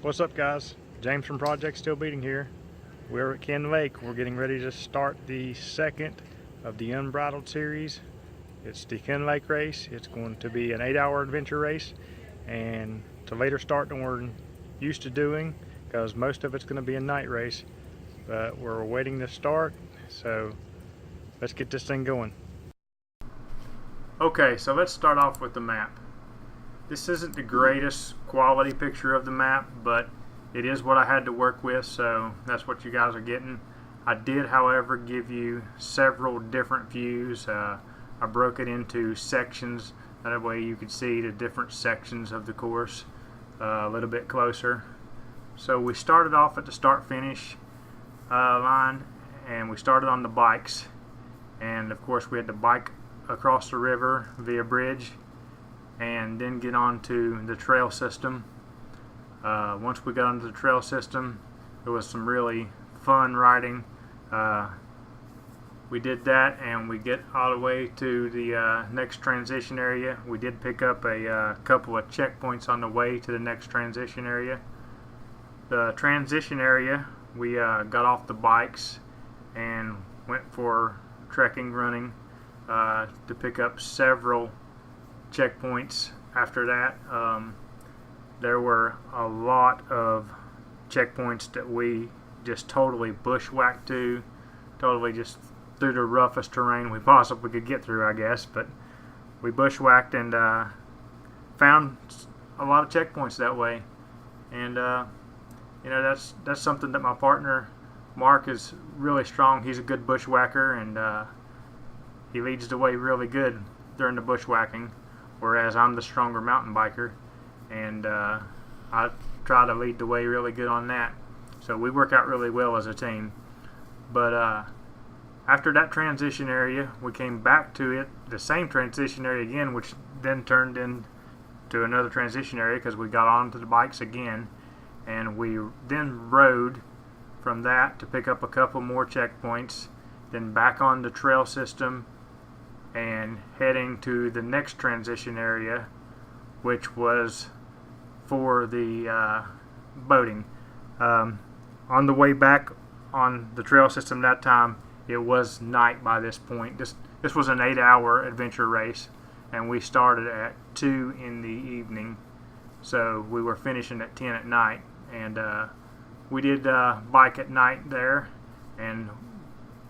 What's up, guys? James from Project Still Beating here. We're at Ken Lake. We're getting ready to start the second of the Unbridled Series. It's the Ken Lake race. It's going to be an 8-hour adventure race, and it's a later start than we're used to doing because most of it's going to be a night race. But we're waiting to start, so let's get this thing going. Okay, so let's start off with the map. This isn't the greatest quality picture of the map, but it is what I had to work with, so that's what you guys are getting. I did, however, give you several different views. I broke it into sections, that way you could see the different sections of the course a little bit closer. So we started off at the start-finish line, and we started on the bikes, and of course we had to bike across the river via bridge and then get onto the trail system. Once we got onto the trail system, there was some really fun riding. We did that, and we get all the way to the next transition area. We did pick up a couple of checkpoints on the way to the next transition area. The transition area, we got off the bikes and went for trekking, running to pick up several checkpoints. After that, there were a lot of checkpoints that we just totally bushwhacked to, totally just through the roughest terrain we possibly could get through, I guess. But we bushwhacked and found a lot of checkpoints that way, and you know, that's something that my partner Mark is really strong. He's a good bushwhacker, and he leads the way really good during the bushwhacking, whereas I'm the stronger mountain biker, and I try to lead the way really good on that. So we work out really well as a team. But after that transition area, we came back to it, the same transition area again, which then turned into another transition area because we got onto the bikes again, and we then rode from that to pick up a couple more checkpoints, then back on the trail system and heading to the next transition area, which was for the boating. On the way back on the trail system that time, it was night by this point. This was an 8-hour adventure race, and we started at 2 in the evening, so we were finishing at 10 at night. And we did bike at night there, and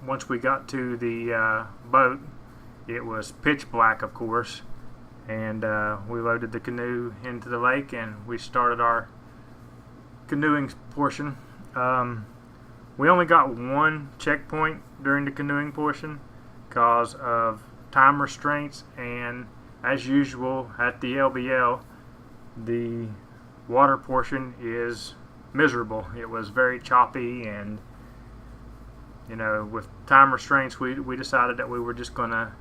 once we got to the boat, it was pitch black, of course, and we loaded the canoe into the lake and we started our canoeing portion. We only got one checkpoint during the canoeing portion because of time restraints, and as usual at the LBL, the water portion is miserable. It was very choppy, and you know, with time restraints, we decided that we were just going to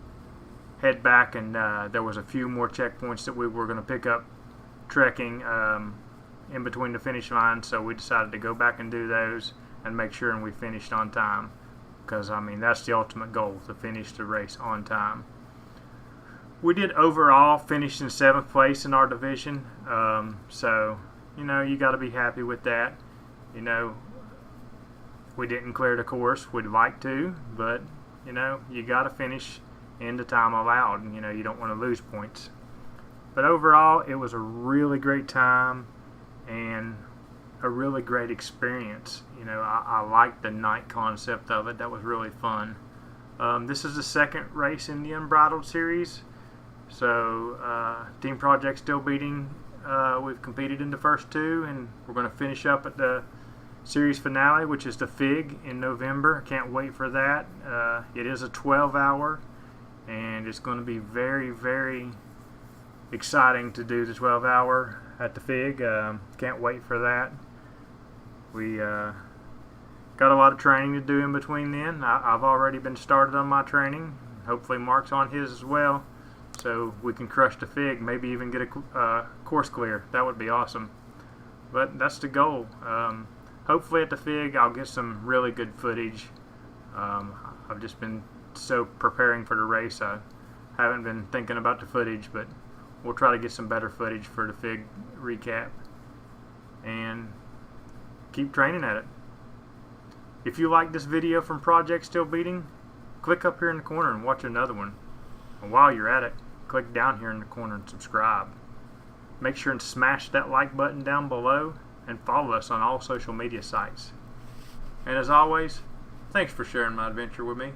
head back, and there was a few more checkpoints that we were going to pick up trekking in between the finish line, so we decided to go back and do those and make sure and we finished on time, because I mean, that's the ultimate goal, to finish the race on time. We did overall finish in 7th place in our division, so you know, you got to be happy with that. You know, we didn't clear the course. We'd like to, but you know, you got to finish in the time allowed, and you know, you don't want to lose points. But overall, it was a really great time and a really great experience. You know, I liked the night concept of it. That was really fun. This is the second race in the Unbridled series, so Team Project Still Beating, we've competed in the first 2, and we're going to finish up at the series finale, which is the FIG in November. Can't wait for that. It is a 12-hour, and it's going to be very, very exciting to do the 12-hour at the FIG. Can't wait for that. We got a lot of training to do in between then. I've already been started on my training. Hopefully Mark's on his as well, so we can crush the FIG, maybe even get a course clear. That would be awesome. But that's the goal. Hopefully at the FIG I'll get some really good footage. I've just been so preparing for the race, I haven't been thinking about the footage, but we'll try to get some better footage for the FIG recap. And keep training at it. If you like this video from Project Still Beating, click up here in the corner and watch another one. And while you're at it, click down here in the corner and subscribe. Make sure and smash that like button down below and follow us on all social media sites. And as always, thanks for sharing my adventure with me.